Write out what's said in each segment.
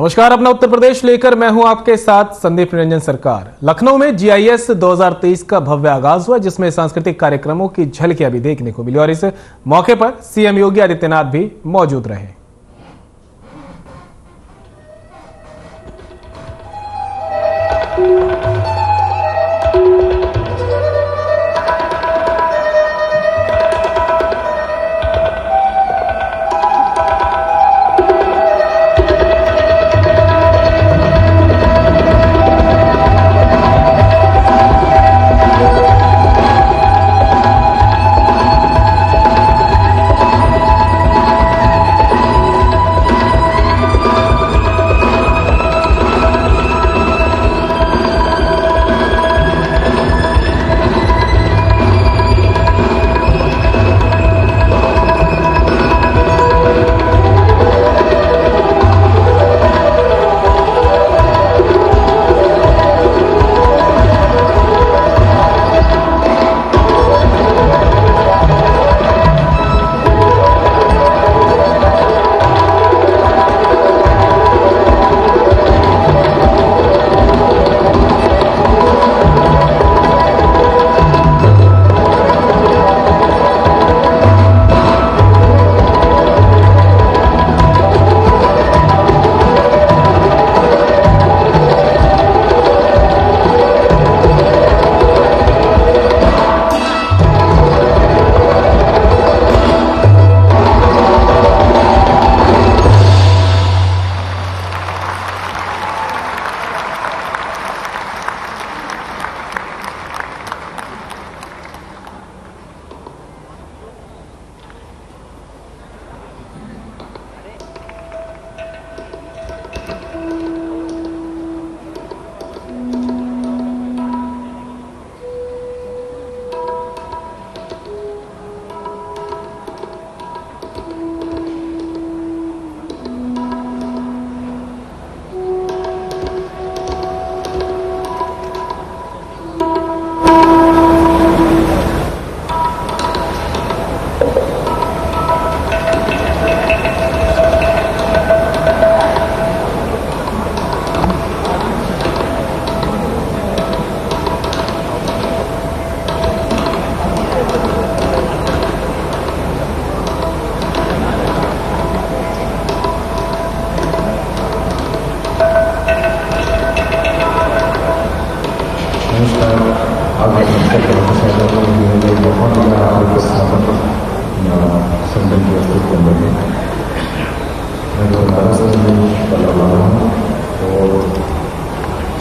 नमस्कार, अपना उत्तर प्रदेश लेकर मैं हूं आपके साथ संदीप निरंजन सरकार। लखनऊ में GIS 2023 का भव्य आगाज हुआ, जिसमें सांस्कृतिक कार्यक्रमों की झलकियां भी देखने को मिली और इस मौके पर CM योगी आदित्यनाथ भी मौजूद रहे।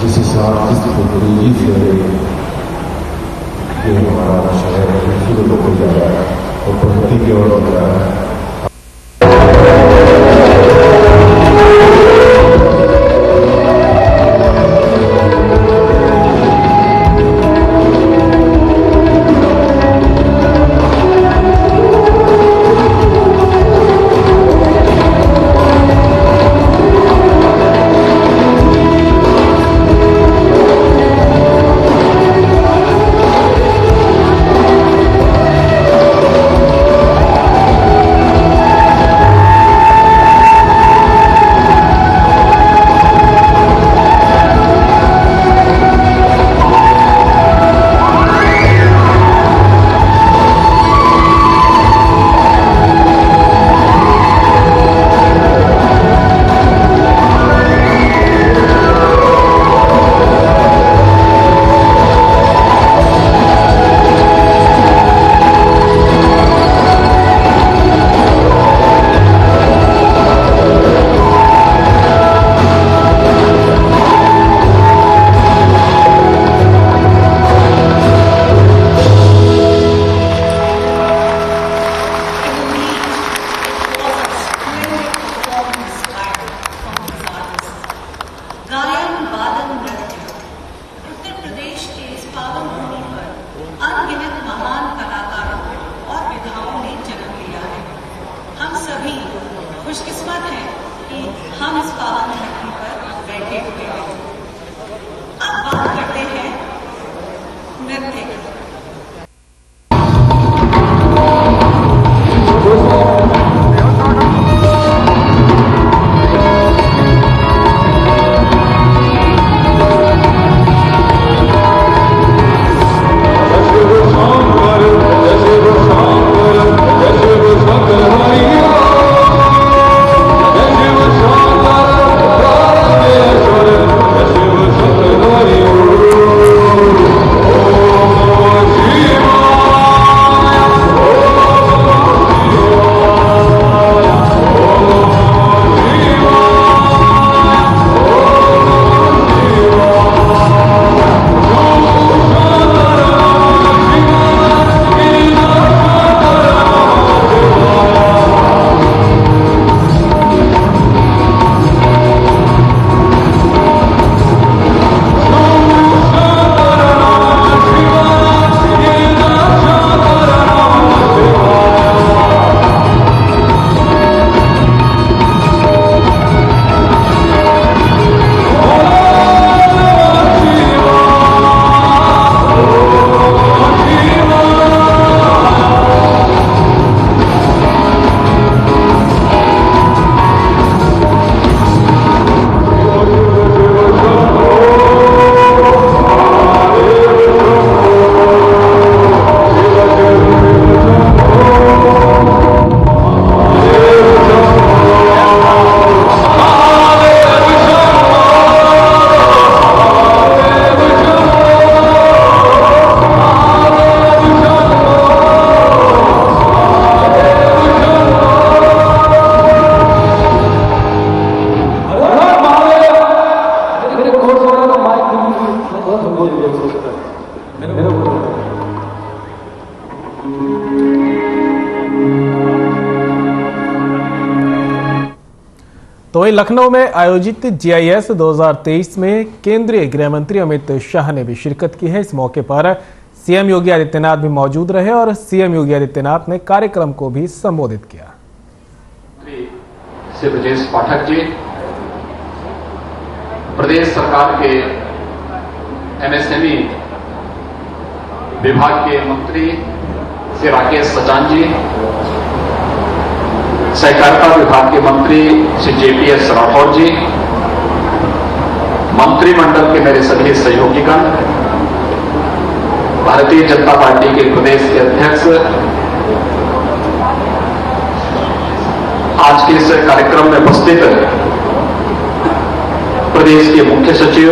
जिस हिसाब से ये हमारा शहर शुरू होकर जा रहा है और प्रगति की ओर बढ़ रहा है। खुशकिस्मत है कि हम इस पावन धरती पर बैठे हुए हैं। अब बात करते हैं नृत्य की। तो वहीं लखनऊ में आयोजित जीआईएस 2023 में केंद्रीय गृह मंत्री अमित शाह ने भी शिरकत की है। इस मौके पर सीएम योगी आदित्यनाथ भी मौजूद रहे और सीएम योगी आदित्यनाथ ने कार्यक्रम को भी संबोधित किया। श्री ब्रजेश पाठक जी, प्रदेश सरकार के एमएसएमई विभाग के मंत्री श्री राकेश सचान जी, सहकारिता विभाग के मंत्री श्री जेपीएस राठौर जी, मंत्रिमंडल के मेरे सभी सहयोगीगण, भारतीय जनता पार्टी के प्रदेश के अध्यक्ष, आज के इस कार्यक्रम में उपस्थित प्रदेश के मुख्य सचिव,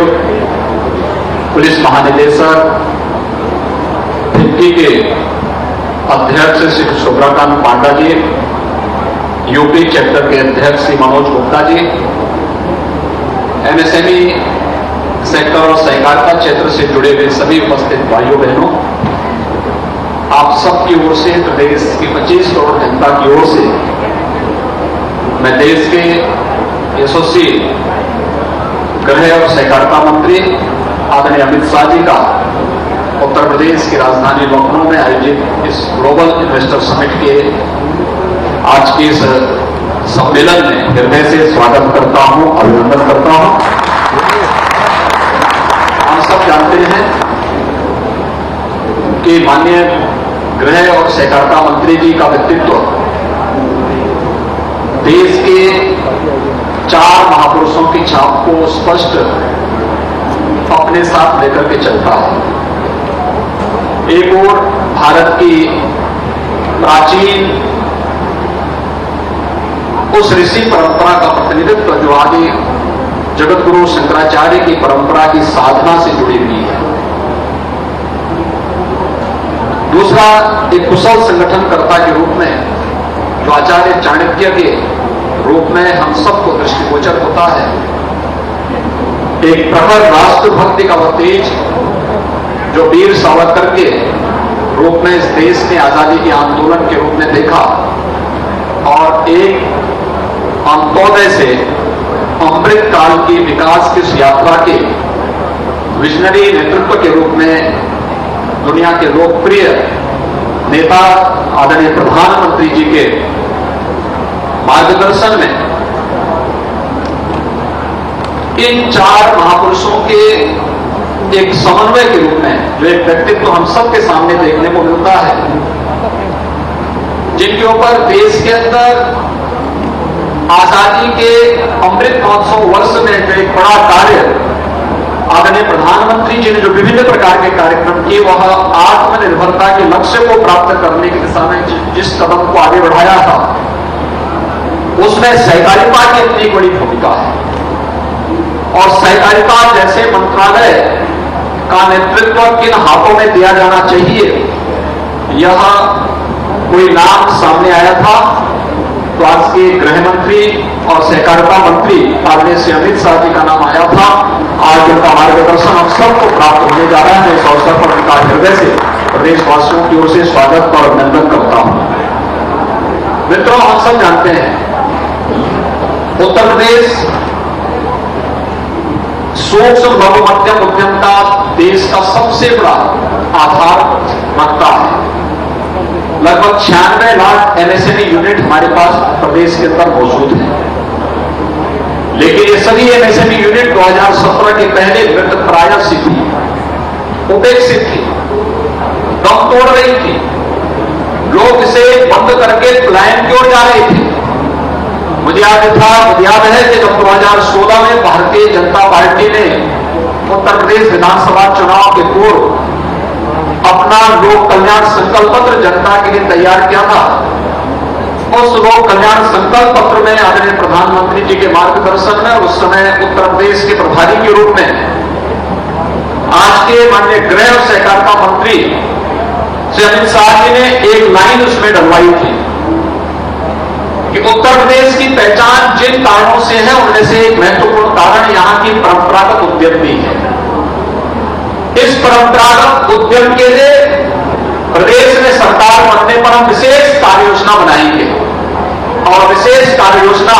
पुलिस महानिदेशक, फिक्की के अध्यक्ष श्री शुभ्राकांत पांडा जी, यूपी चैप्टर के अध्यक्ष श्री मनोज गुप्ता जी, एमएसएमई सेक्टर और सहकारिता क्षेत्र से जुड़े हुए सभी उपस्थित भाइयों बहनों, आप सबकी ओर से, प्रदेश की 25 करोड़ जनता की ओर से मैं देश के यशस्वी गृह और सहकारिता मंत्री आदरणीय अमित शाह जी का उत्तर प्रदेश की राजधानी लखनऊ में आयोजित इस ग्लोबल इन्वेस्टर समिट के आज के इस सम्मेलन में हृदय से स्वागत करता हूं, अभिनंदन करता हूं। हम सब जानते हैं कि माननीय गृह और सहकारिता मंत्री जी का व्यक्तित्व देश के 4 महापुरुषों की छाप को स्पष्ट अपने साथ लेकर के चलता है। एक ओर भारत की प्राचीन उस ऋषि परंपरा का प्रतिनिधित्व जो आदि जगत गुरु शंकराचार्य की परंपरा की साधना से जुड़ी हुई है। दूसरा, एक कुशल संगठनकर्ता के रूप में जो आचार्य चाणक्य के रूप में हम सबको दृष्टिगोचर होता है। एक प्रखर राष्ट्रभक्ति का वह तेज जो वीर सावरकर के रूप में इस देश ने आजादी के आंदोलन के रूप में देखा, और एक अंत्योदय से अमृत काल की विकास की यात्रा के विजनरी नेतृत्व के रूप में दुनिया के लोकप्रिय नेता आदरणीय प्रधानमंत्री जी के मार्गदर्शन में इन 4 महापुरुषों के एक समन्वय के रूप में जो एक व्यक्तित्व हम सबके सामने देखने को मिलता है, जिनके ऊपर देश के अंदर आजादी के अमृत महोत्सव वर्ष में जो एक बड़ा कार्य आदरणीय प्रधानमंत्री जी ने जो विभिन्न प्रकार के कार्यक्रम किए, वह आत्मनिर्भरता के लक्ष्य को प्राप्त करने की दिशा में जिस कदम को आगे बढ़ाया था, उसमें सहकारिता की इतनी बड़ी भूमिका है। और सहकारिता जैसे मंत्रालय का नेतृत्व किन हाथों में दिया जाना चाहिए, यह कोई नाम सामने आया था तो आज के गृह मंत्री और सहकारिता मंत्री आदरणीय श्री अमित शाह जी का नाम आया था। आज उनका मार्गदर्शन हम सबको प्राप्त होने जा रहा है। इस अवसर पर उनका हृदय से प्रदेशवासियों की ओर से स्वागत और अभिनंदन करता हूं। मित्रों, हम सब जानते हैं उत्तर प्रदेश सूक्ष्म लघु मध्यम उद्यमता देश का सबसे बड़ा आधार रखता है। लगभग 96 लाख एमएसएमई यूनिट हमारे पास प्रदेश के अंदर मौजूद है, लेकिन ये सभी एमएसएमई यूनिट 2017 के पहले मृत प्राय सी थी, उपेक्षित थी, दम तोड़ रही थी। लोग इसे बंद करके पलायन की ओर जा रहे थे। मुझे याद है कि जब 2016 में भारतीय जनता पार्टी ने उत्तर प्रदेश विधानसभा चुनाव के पूर्व अपना लोक कल्याण संकल्प पत्र जनता के लिए तैयार किया था, उस लोक कल्याण संकल्प पत्र में आदरणीय प्रधानमंत्री जी के मार्गदर्शन में उस समय उत्तर प्रदेश के प्रभारी के रूप में आज के माननीय गृह और सहकारिता मंत्री श्री अमित शाह जी ने एक लाइन उसमें डलवाई थी कि उत्तर प्रदेश की पहचान जिन कारणों से है, उनमें से एक महत्वपूर्ण कारण यहां की परंपरागत उद्यम भी है। इस परंपरागत उद्यम के लिए प्रदेश में सरकार बनने पर हम विशेष कार्य योजना बनाएंगे और विशेष कार्य योजना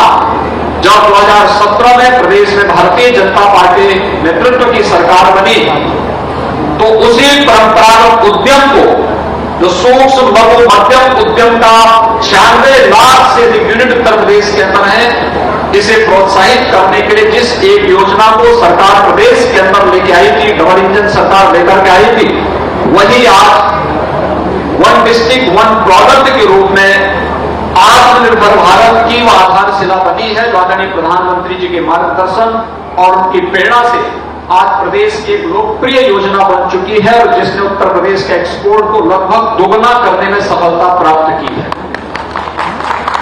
जब 2017 में प्रदेश में भारतीय जनता पार्टी नेतृत्व की सरकार बनी तो उसी परंपरागत उद्यम को जो सूक्ष्म लघु मध्यम उद्यम का 96 लाख से अधिक यूनिट उत्तर प्रदेश के अंदर है, इसे प्रोत्साहित करने के लिए जिस एक योजना को सरकार प्रदेश के अंदर लेके आई थी, डबल इंजन सरकार लेकर के आई थी, वही आज वन डिस्ट्रिक्ट वन प्रोडक्ट के रूप में आत्मनिर्भर भारत की वह आधारशिला बनी है, जो आदरणीय प्रधानमंत्री जी के मार्गदर्शन और उनकी प्रेरणा से आज प्रदेश की एक लोकप्रिय योजना बन चुकी है और जिसने उत्तर प्रदेश के एक्सपोर्ट को लगभग दोगुना करने में सफलता प्राप्त की है।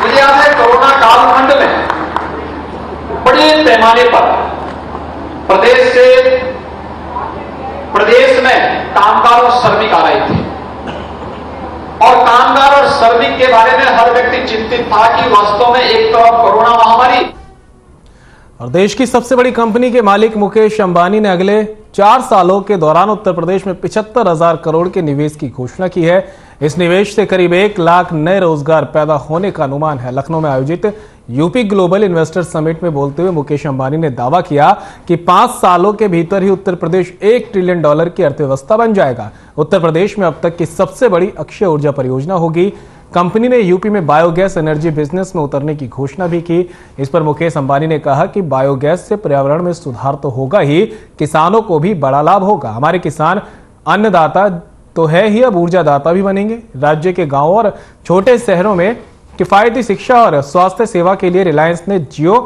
मुझे याद है कोरोना कालखंड में बड़े पैमाने पर प्रदेश में कामगार और श्रमिक आ रहे थे और कामगार और श्रमिक के बारे में हर व्यक्ति चिंतित था कि वास्तव में एक तरफ कोरोना महामारी और देश की सबसे बड़ी कंपनी के मालिक मुकेश अंबानी ने अगले 4 सालों के दौरान उत्तर प्रदेश में 75,000 करोड़ के निवेश की घोषणा की है। इस निवेश से करीब 1 लाख नए रोजगार पैदा होने का अनुमान है। लखनऊ में आयोजित यूपी ग्लोबल इन्वेस्टर समिट में बोलते हुए मुकेश अंबानी ने दावा किया कि 5 सालों के भीतर ही उत्तर प्रदेश $1 ट्रिलियन की अर्थव्यवस्था बन जाएगा। उत्तर प्रदेश में अब तक की सबसे बड़ी अक्षय ऊर्जा परियोजना होगी। कंपनी ने यूपी में बायोगैस एनर्जी बिजनेस में उतरने की घोषणा भी की। इस पर मुकेश अंबानी ने कहा कि बायोगैस से पर्यावरण में सुधार तो होगा ही, किसानों को भी बड़ा लाभ होगा। हमारे किसान अन्नदाता तो है ही, अब ऊर्जादाता भी बनेंगे। राज्य के गांवों और छोटे शहरों में किफायती शिक्षा और स्वास्थ्य सेवा के लिए रिलायंस ने जियो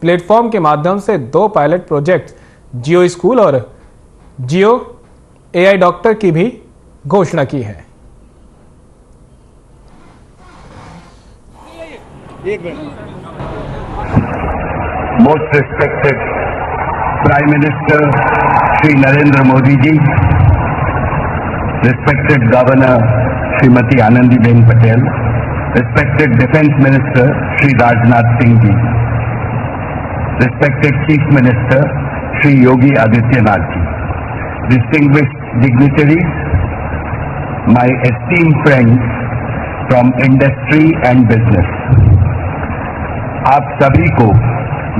प्लेटफॉर्म के माध्यम से 2 पायलट प्रोजेक्ट जियो स्कूल और जियो AI डॉक्टर की भी घोषणा की है। Most respected Prime Minister Shri Narendra Modi ji, respected Governor Srimati Anandiben Patel, respected Defence Minister Shri Rajnath Singh ji, respected Chief Minister Shri Yogi Adityanath ji, distinguished dignitaries, my esteemed friends from industry and business, आप सभी को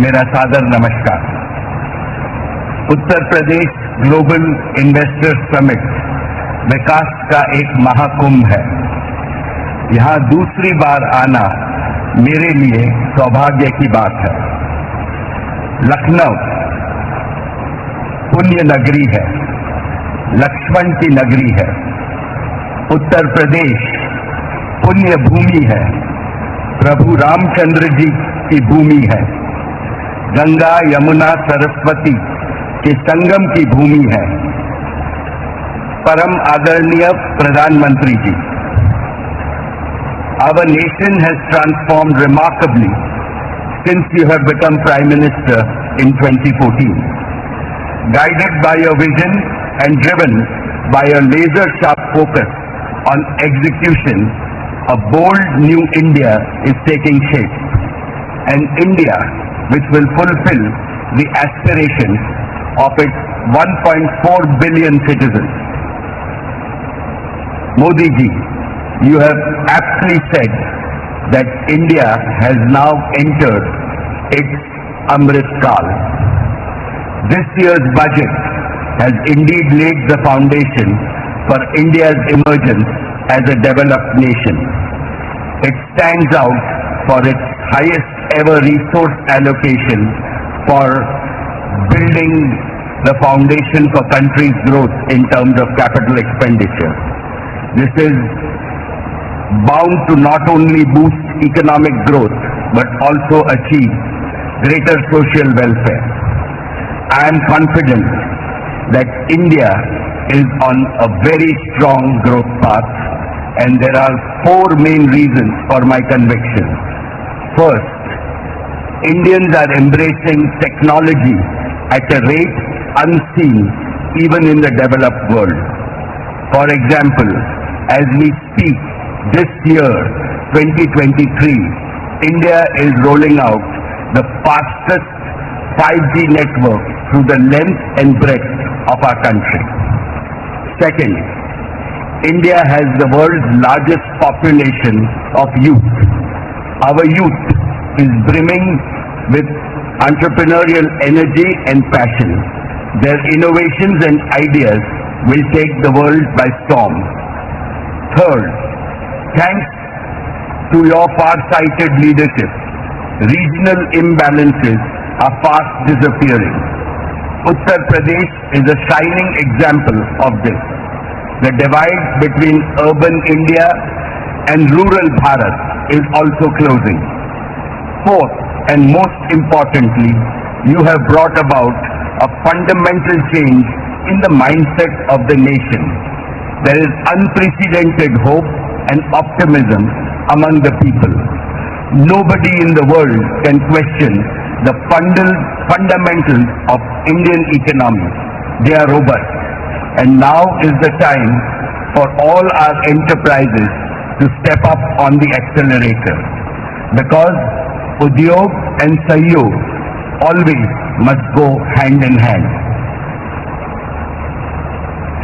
मेरा सादर नमस्कार। Uttar Pradesh global investor summit विकास का एक महाकुंभ है। यहाँ दूसरी बार आना मेरे लिए सौभाग्य की बात है। लखनऊ पुण्य नगरी है, लक्ष्मण की नगरी है। उत्तर प्रदेश पुण्य भूमि है, प्रभु रामचंद्र जी की भूमि है। गंगा यमुना सरस्वती के संगम की भूमि है। परम आदरणीय प्रधानमंत्री जी, our nation has transformed remarkably since you have become Prime Minister in 2014. Guided by your vision and driven by your laser-sharp focus on execution, a bold new India is taking shape. An India which will fulfill the aspirations of its 1.4 billion citizens. Modi ji, you have aptly said that India has now entered its Amrit Kaal. This year's budget has indeed laid the foundation for India's emergence as a developed nation. It stands out for its highest ever resource allocation for building the foundation for country's growth in terms of capital expenditure. This is bound to not only boost economic growth but also achieve greater social welfare. I am confident that India is on a very strong growth path, and there are 4 main reasons for my conviction. First, Indians are embracing technology at a rate unseen even in the developed world. For example, as we speak, this year, 2023, India is rolling out the fastest 5G network through the length and breadth of our country. Second, India has the world's largest population of youth. Our youth is brimming with entrepreneurial energy and passion. Their innovations and ideas will take the world by storm. Third, thanks to your far-sighted leadership, regional imbalances are fast disappearing. Uttar Pradesh is a shining example of this. The divide between urban India and rural Bharat is also closing. Fourth, and most importantly, you have brought about a fundamental change in the mindset of the nation. There is unprecedented hope and optimism among the people. Nobody in the world can question the fundamentals of Indian economy. They are robust. And now is the time for all our enterprises to step up on the accelerator. Because Udyog and Sahyog always must go hand in hand.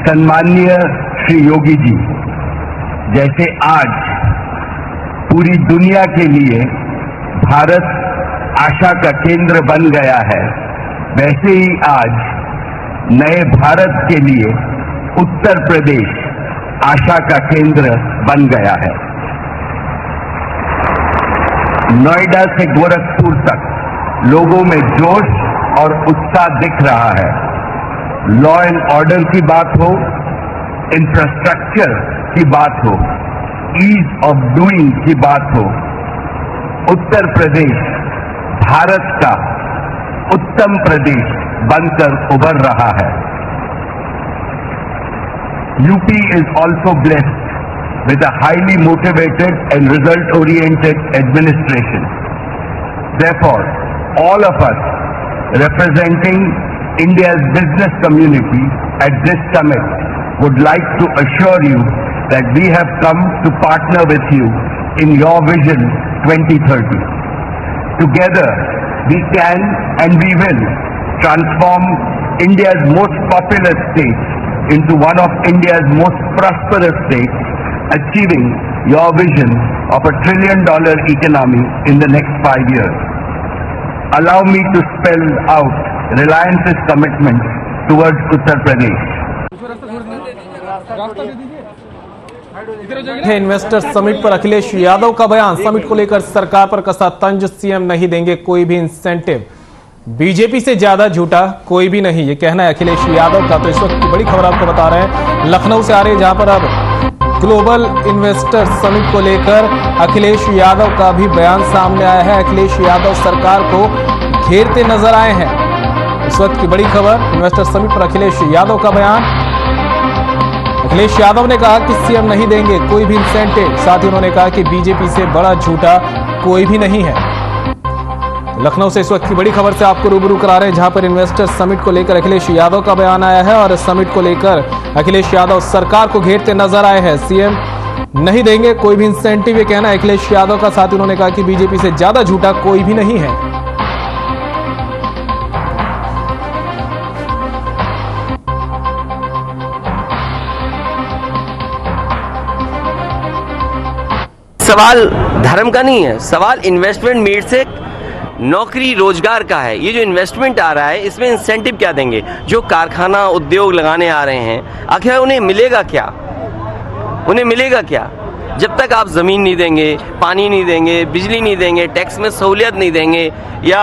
सम्माननीय श्री योगी जी, जैसे आज पूरी दुनिया के लिए भारत आशा का केंद्र बन गया है, वैसे ही आज नए भारत के लिए उत्तर प्रदेश आशा का केंद्र बन गया है। नोएडा से गोरखपुर तक लोगों में जोश और उत्साह दिख रहा है। लॉ एंड ऑर्डर की बात हो, इंफ्रास्ट्रक्चर की बात हो, ईज ऑफ डूइंग की बात हो, उत्तर प्रदेश भारत का उत्तम प्रदेश बनकर उभर रहा है। UP is also blessed with a highly motivated and result-oriented administration. Therefore, all of us representing India's business community at this summit would like to assure you that we have come to partner with you in your Vision 2030. Together, we can and we will transform India's most populous state into one of India's most prosperous states, achieving your vision of $1 trillion economy in the next 5 years. Allow me to spell out Reliance's commitment towards Uttar Pradesh. Investor summit पर अखिलेश यादव का बयान। Summit को लेकर सरकार पर कसा तंज, CM नहीं देंगे कोई भी इंसेंटिव, बीजेपी से ज्यादा झूठा कोई भी नहीं, ये कहना है अखिलेश यादव का। तो इस वक्त की बड़ी खबर आपको बता रहे हैं लखनऊ से आ रही है, जहां पर अब ग्लोबल इन्वेस्टर समिट को लेकर अखिलेश यादव का भी बयान सामने आया है। अखिलेश यादव सरकार को घेरते नजर आए हैं। इस वक्त की बड़ी खबर, इन्वेस्टर समिट पर अखिलेश यादव का बयान। अखिलेश यादव ने कहा कि सीएम नहीं देंगे कोई भी इंसेंटिव, साथ ही उन्होंने कहा कि बीजेपी से बड़ा झूठा कोई भी नहीं है। लखनऊ से इस वक्त की बड़ी खबर से आपको रूबरू करा रहे हैं, जहां पर इन्वेस्टर समिट को लेकर अखिलेश यादव का बयान आया है और समिट को लेकर अखिलेश यादव सरकार को घेरते नजर आए हैं। सीएम नहीं देंगे कोई भी इंसेंटिव, ये कहना है अखिलेश यादव का। साथ ही उन्होंने कहा कि बीजेपी से ज्यादा झूठा कोई भी नहीं है। सवाल धर्म का नहीं है, सवाल इन्वेस्टमेंट मीट से नौकरी रोजगार का है। ये जो इन्वेस्टमेंट आ रहा है इसमें इंसेंटिव क्या देंगे? जो कारखाना उद्योग लगाने आ रहे हैं आखिर उन्हें मिलेगा क्या? उन्हें मिलेगा क्या? जब तक आप ज़मीन नहीं देंगे, पानी नहीं देंगे, बिजली नहीं देंगे, टैक्स में सहूलियत नहीं देंगे या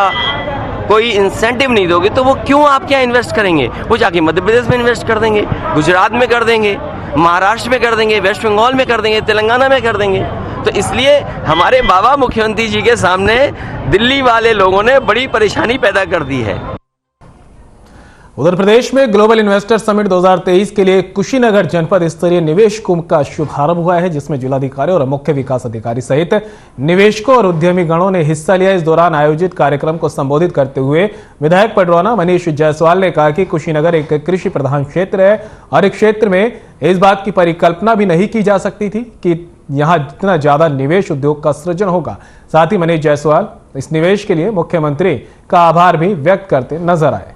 कोई इंसेंटिव नहीं दोगे तो वो क्यों आप क्या इन्वेस्ट करेंगे? वो जाके मध्य प्रदेश में इन्वेस्ट कर देंगे, गुजरात में कर देंगे, महाराष्ट्र में कर देंगे, वेस्ट बंगाल में कर देंगे, तेलंगाना में कर देंगे। तो इसलिए हमारे बाबा मुख्यमंत्री जी के सामने दिल्ली वाले लोगों ने बड़ी परेशानी पैदा कर दी है। उधर प्रदेश में ग्लोबल इन्वेस्टर समिट 2023 के लिए कुशीनगर जनपद स्तरीय निवेश कुंभ का शुभारंभ हुआ है, जिसमें जिलाधिकारी और मुख्य विकास अधिकारी सहित निवेशकों और उद्यमी गणों ने हिस्सा लिया। इस दौरान आयोजित कार्यक्रम को संबोधित करते हुए विधायक पडरौना मनीष जायसवाल ने कहा कि कुशीनगर एक कृषि प्रधान क्षेत्र है और इस क्षेत्र में इस बात की परिकल्पना भी नहीं की जा सकती थी कि यहां जितना ज्यादा निवेश उद्योग का सृजन होगा। साथ ही मनीष जायसवाल इस निवेश के लिए मुख्यमंत्री का आभार भी व्यक्त करते नजर आए।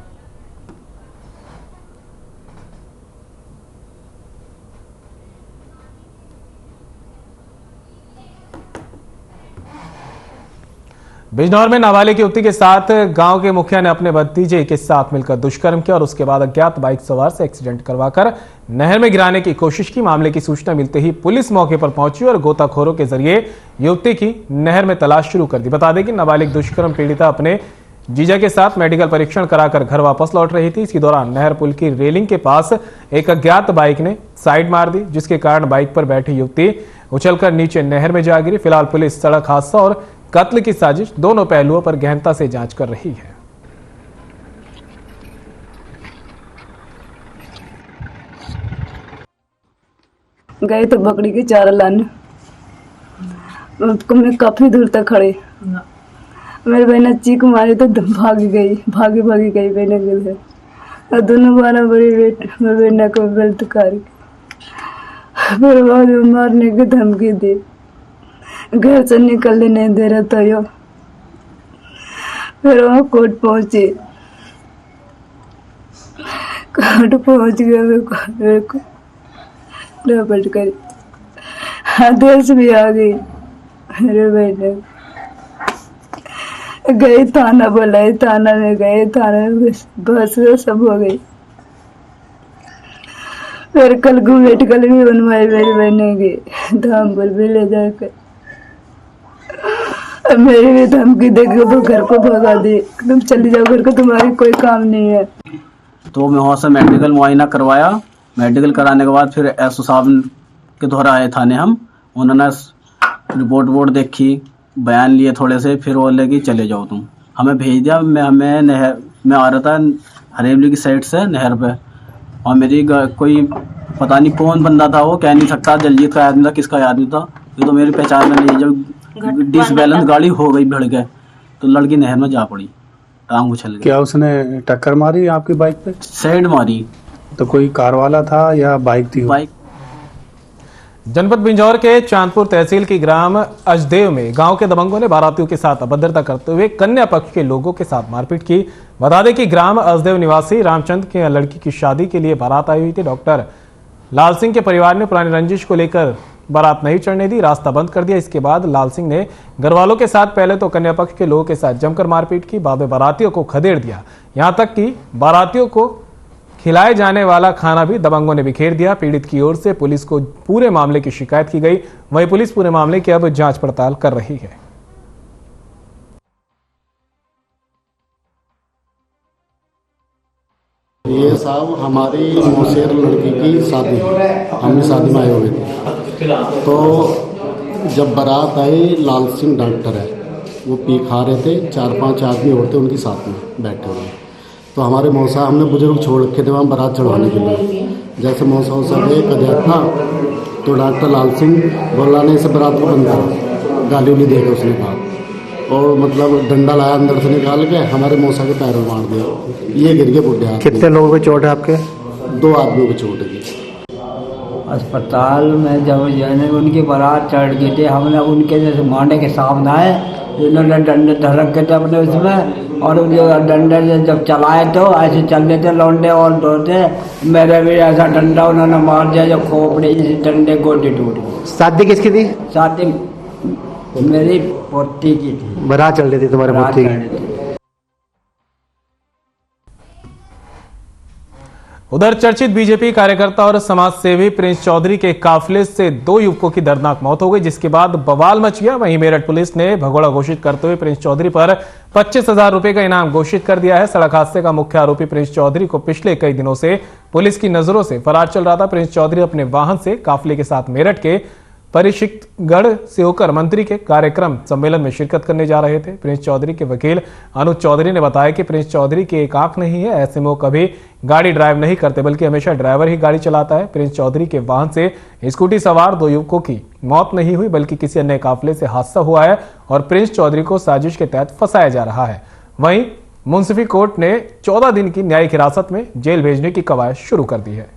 बिजनौर में नाबालिग युवती के साथ गांव के मुखिया ने अपने भतीजे के साथ मिलकर दुष्कर्म किया और उसके बाद अज्ञात बाइक सवार से एक्सीडेंट करवाकर नहर में गिराने की कोशिश की। मामले की सूचना मिलते ही पुलिस मौके पर पहुंची और गोताखोरों के जरिए युवती की नहर में तलाश शुरू कर दी। बता दें कि नाबालिग दुष्कर्म पीड़िता अपने जीजा के साथ मेडिकल परीक्षण कराकर घर वापस लौट रही थी। इसी दौरान नहर पुल की रेलिंग के पास एक अज्ञात बाइक ने साइड मार दी, जिसके कारण बाइक पर बैठी युवती उछलकर नीचे नहर में जा गिरी। फिलहाल पुलिस सड़क हादसा और कत्ल की साजिश दोनों पहलुओं पर गहनता से जांच कर रही है। गए तो बकरी के चारा लाने, उसको मैं काफी दूर तक खड़े, मेरी बहन चीख मारी तो भागी गई बहन के लिए और दोनों बारह बड़ी मेरी बहन को बलात्कारी, फिर बाद मारने की धमकी दी, घर से निकलने नहीं दे रहा था यो। फिर वहाँ कोर्ट पहुंची, कोर्ट पहुंच गया, मेरे को रपट कर आदेश भी आ गई। मेरे बहन गई थाना, बुलाई थाना में गए, थाना में बस सब हो गई। फिर कल मेडिकल भी बनवाई मेरी बहन की, धामपुर भी ले जाकर मेरी भी धमकी देके वो घर को भगा दी, तुम चली जाओ घर को, तुम्हारी कोई काम नहीं है। तो मैं वहाँ से मेडिकल मुआयना करवाया, मेडिकल कराने के बाद फिर एसओ साहब के द्वारा आए थाने हम, उन्होंने रिपोर्ट देखी, बयान लिए थोड़े से, फिर बोले कि चले जाओ तुम, हमें भेज दिया। मैं नहर में आ रहा था हरेबली की साइड से नहर पे, और मेरी कोई पता नहीं कौन बंदा था, वो कह नहीं सकता जलजीत का आदमी था किसका आदमी था, ये तो मेरी पहचान में नहीं। जब डिसबैलेंस गाड़ी हो गई, भिड़ गए तो लड़की नहर में जा पड़ी, टांग उछल गई। क्या उसने टक्कर मारी आपकी बाइक पे? साइड मारी। तो कोई कार वाला था या बाइक थी? बाइक। जनपद बिंजौर के चांदपुर तहसील की ग्राम अजदेव में गांव के दबंगों ने बारातियों के साथ अभद्रता करते हुए कन्या पक्ष के लोगों के साथ मारपीट की। बता दें कि ग्राम अजदेव निवासी रामचंद के लड़की की शादी के लिए बारात आई हुई थी। डॉक्टर लाल सिंह के परिवार ने पुरानी रंजिश को लेकर बारात नहीं चढ़ने दी, रास्ता बंद कर दिया। इसके बाद लाल सिंह ने घर वालों के साथ पहले तो कन्या पक्ष के लोगों के साथ जमकर मारपीट की, बाद में बारातियों को खदेड़ दिया। यहां तक कि बारातियों को खिलाए जाने वाला खाना भी दबंगों ने बिखेर दिया। पीड़ित की ओर से पुलिस को पूरे मामले की शिकायत की गई, वहीं पुलिस पूरे मामले की अब जांच पड़ताल कर रही है। ये साहब हमारी मौसेर लड़की की शादी, हम शादी में आए हुए थे, तो जब बारात आई, लाल सिंह डॉक्टर है, वो पी खा रहे थे, 4-5 आदमी और थे उनके साथ में बैठे हुए। तो हमारे मौसा, हमने बुजुर्ग छोड़ रखे थे वहाँ बारात चढ़वाने के लिए। जैसे मौसा वौसा गए कजर था, तो डॉक्टर लाल सिंह बोला नहीं इसे बारात को बंद करो, गाली उली देकर उसने कहा, और मतलब डंडा लाया अंदर से निकाल के हमारे मौसा के पैर में मार दिया, ये गिर गए बुढ़े हाथ। कितने लोगों को चोट है आपके? 2 आदमियों की चोट है। अस्पताल में जब जाने उनकी बारात चढ़ गई थी, हमने उनके जैसे मांडे के सामने आए, उन्होंने डंडे धड़क के थे अपने उसमें, और डंडे जब चलाए तो ऐसे चल रहे थे लौंडे और दौड़ते, मेरे भी ऐसा डंडा उन्होंने मार दिया जो खोपड़ी इस डंडे गोटी टूट गई। शादी किसकी थी? शादी मेरी पोती की थी, बारात चल रही थी तुम्हारे पोती की। उधर चर्चित बीजेपी कार्यकर्ता और समाज सेवी प्रिंस चौधरी के काफिले से 2 युवकों की दर्दनाक मौत हो गई, जिसके बाद बवाल मच गया। वहीं मेरठ पुलिस ने भगोड़ा घोषित करते हुए प्रिंस चौधरी पर 25,000 रुपए का इनाम घोषित कर दिया है। सड़क हादसे का मुख्य आरोपी प्रिंस चौधरी को पिछले कई दिनों से पुलिस की नजरों से फरार चल रहा था। प्रिंस चौधरी अपने वाहन से काफिले के साथ मेरठ के परिशिष्टगढ़ से होकर मंत्री के कार्यक्रम सम्मेलन में शिरकत करने जा रहे थे। प्रिंस चौधरी के वकील अनुज चौधरी ने बताया कि प्रिंस चौधरी की एक आंख नहीं है, ऐसे में वो कभी गाड़ी ड्राइव नहीं करते, बल्कि हमेशा ड्राइवर ही गाड़ी चलाता है। प्रिंस चौधरी के वाहन से स्कूटी सवार 2 युवकों की मौत नहीं हुई, बल्कि किसी अन्य काफिले से हादसा हुआ है और प्रिंस चौधरी को साजिश के तहत फंसाया जा रहा है। वहीं मुंसिफी कोर्ट ने 14 दिन की न्यायिक हिरासत में जेल भेजने की कवायद शुरू कर दी है।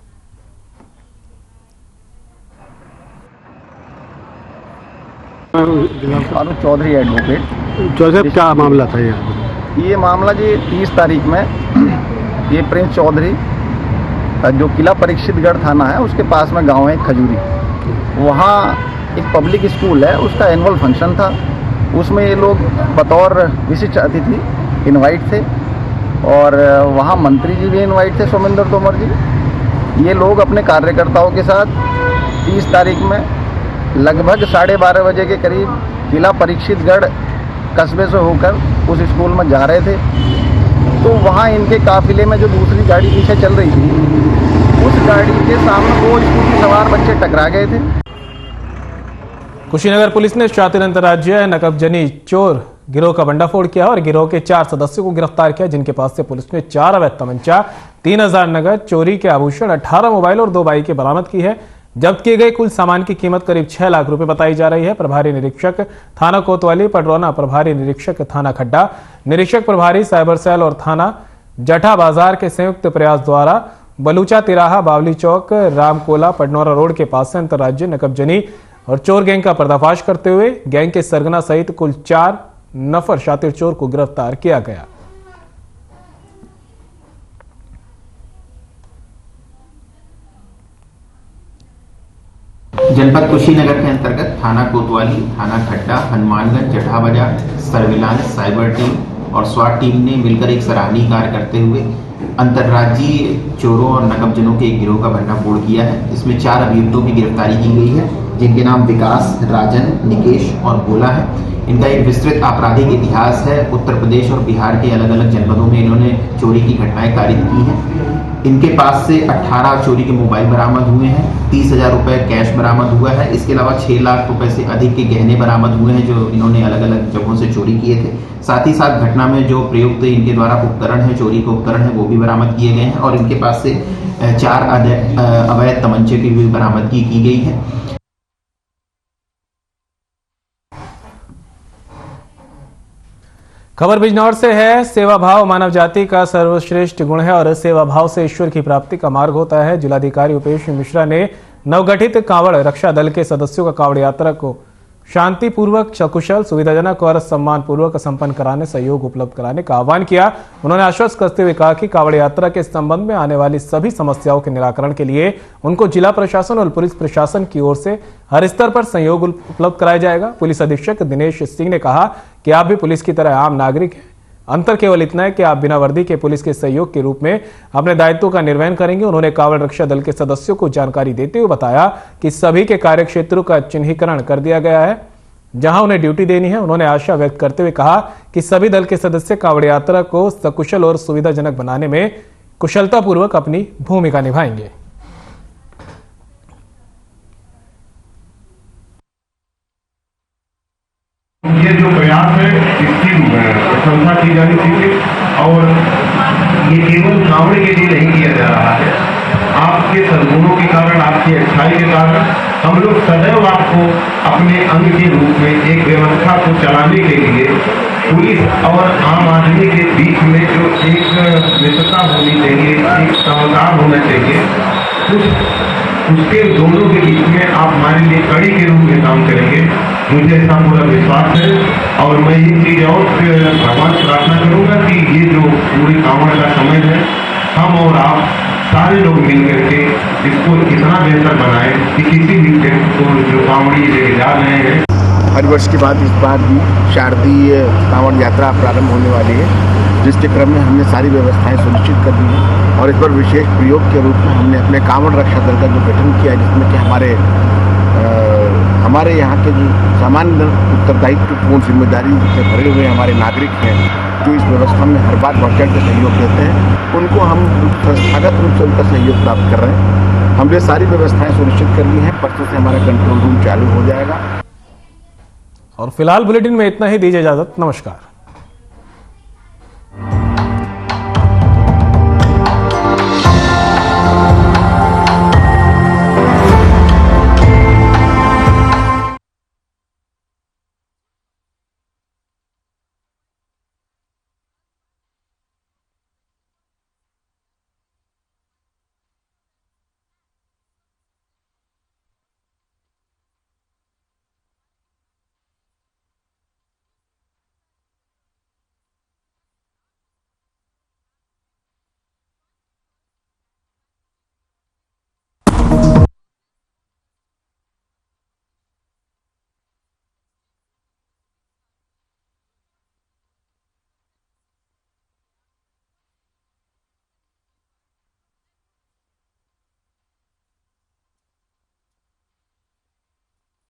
अनुज चौधरी एडवोकेट। चौधरी क्या मामला था ये मामला जी 30 तारीख में ये प्रिंस चौधरी जो किला परीक्षितगढ़ थाना है उसके पास में गांव है खजूरी, वहाँ एक पब्लिक स्कूल है, उसका एनुअल फंक्शन था। उसमें ये लोग बतौर विशिष्ट अतिथि इनवाइट थे और वहाँ मंत्री जी भी इनवाइट थे, सोमेंद्र तोमर जी। ये लोग अपने कार्यकर्ताओं के साथ 30 तारीख में लगभग 12:30 बजे के करीब किला परीक्षितगढ़ कस्बे से होकर उस स्कूल में जा रहे थे। तो वहाँ इनके काफिले में जो दूसरी गाड़ी पीछे चल रही थी, उस गाड़ी के सामने वो स्कूटी सवार बच्चे टकरा गए थे। कुशीनगर पुलिस ने शातिर अंतर्राज्यीय नकबजनी चोर गिरोह का भंडाफोड़ किया और गिरोह के 4 सदस्यों को गिरफ्तार किया, जिनके पास से पुलिस ने 4 अवैध तमंचा, 3000 नगद, चोरी के आभूषण, 18 मोबाइल और 2 बाइकें बरामद की है। जब्त किए गए कुल सामान की कीमत करीब 6 लाख रुपए बताई जा रही है। प्रभारी निरीक्षक थाना कोतवाली पडरौना, प्रभारी निरीक्षक थाना खड्डा, निरीक्षक प्रभारी साइबर सेल और थाना जठा बाजार के संयुक्त प्रयास द्वारा बलूचा तिराहा, बावली चौक, रामकोला, पडनौरा रोड के पास से अंतर्राज्यीय नकबजनी और चोर गैंग का पर्दाफाश करते हुए गैंग के सरगना सहित कुल 4 नफर शातिर चोर को गिरफ्तार किया गया। जनपद कुशीनगर के अंतर्गत थाना कोतवाली, थाना खड्डा, हनुमानगंज, जठा बाजार, सर्विलांस, साइबर टीम और स्वाट टीम ने मिलकर एक सराहनीय कार्य करते हुए अंतर्राज्यीय चोरों और नकबजनों के एक गिरोह का भंडाफोड़ किया है। इसमें 4 अभियुक्तों की गिरफ्तारी की गई है, जिनके नाम विकास, राजन, निकेश और भोला है। इनका एक विस्तृत आपराधिक इतिहास है। उत्तर प्रदेश और बिहार के अलग अलग जनपदों में इन्होंने चोरी की घटनाएं कारित की हैं। इनके पास से 18 चोरी के मोबाइल बरामद हुए हैं, 30,000 रुपए कैश बरामद हुआ है। इसके अलावा 6 लाख रुपए से अधिक के गहने बरामद हुए हैं, जो इन्होंने अलग अलग जगहों से चोरी किए थे। साथ ही साथ घटना में जो प्रयुक्त इनके द्वारा उपकरण है, चोरी के उपकरण है, वो भी बरामद किए गए हैं और इनके पास से 4 अवैध तमंचे की भी बरामदगी की गई है। खबर बिजनौर से है। सेवा भाव मानव जाति का सर्वश्रेष्ठ गुण है और सेवा भाव से ईश्वर की प्राप्ति का मार्ग होता है। जिलाधिकारी उपेश मिश्रा ने नवगठित कांवड़ रक्षा दल के सदस्यों का कांवड़ यात्रा को शांतिपूर्वक, सकुशल, सुविधाजनक और सम्मानपूर्वक संपन्न कराने, सहयोग उपलब्ध कराने का आह्वान किया। उन्होंने आश्वस्त करते हुए कहा कि कांवड़ यात्रा के संबंध में आने वाली सभी समस्याओं के निराकरण के लिए उनको जिला प्रशासन और पुलिस प्रशासन की ओर से हर स्तर पर सहयोग उपलब्ध कराया जाएगा। पुलिस अधीक्षक दिनेश सिंह ने कहा कि आप भी पुलिस की तरह आम नागरिक हैं, अंतर केवल इतना है कि आप बिना वर्दी के पुलिस के सहयोग के रूप में अपने दायित्वों का निर्वहन करेंगे। उन्होंने कांवड़ रक्षा दल के सदस्यों को जानकारी देते हुए बताया कि सभी के कार्य क्षेत्रों का चिन्हीकरण कर दिया गया है, जहां उन्हें ड्यूटी देनी है। उन्होंने आशा व्यक्त करते हुए कहा कि सभी दल के सदस्य कांवड़ यात्रा को सकुशल और सुविधाजनक बनाने में कुशलतापूर्वक अपनी भूमिका निभाएंगे। ये जो प्रयास है इसकी प्रशंसा की जानी चाहिए और ये केवल कांवड़ के लिए नहीं किया जा रहा है। आपके सद्गुणों के कारण, आपकी अच्छाई के कारण हम लोग सदैव आपको अपने अंग के रूप में एक व्यवस्था को चलाने के लिए पुलिस और आम आदमी के बीच में जो एक मित्रता होनी चाहिए, एक समझदार होना चाहिए, उसके दोनों के बीच में आप हमारे लिए कड़ी के रूप में काम करेंगे। मुझे ऐसा पूरा विश्वास है और मैं ये चीज़ और भगवान से प्रार्थना करूँगा कि ये जो पूरी कांवड़ का समय है, हम और आप सारे लोग मिल करके इसको इतना बेहतर बनाएं कि किसी भी व्यक्ति को जो कांवड़ी लेके जा रहे हैं। हर वर्ष के बाद इस बार भी शारदीय कांवड़ यात्रा प्रारंभ होने वाली है, जिसके क्रम में हमने सारी व्यवस्थाएं सुनिश्चित कर दी हैं और इस पर विशेष प्रयोग के रूप में हमने अपने कांवड़ रक्षा दल का जो गठन किया, जिसमें कि हमारे यहाँ के जो सामान्य उत्तरदायित्वपूर्ण जिम्मेदारी से भरे हुए हमारे नागरिक हैं, जो इस व्यवस्था में हर बार बढ़ चढ़ के सहयोग देते हैं, उनको हम संस्थागत रूप से उनका सहयोग प्राप्त कर रहे हैं। हमने सारी व्यवस्थाएं सुनिश्चित कर ली हैं। परसों से हमारा कंट्रोल रूम चालू हो जाएगा। और फिलहाल बुलेटिन में इतना ही। दीजिए इजाजत। नमस्कार।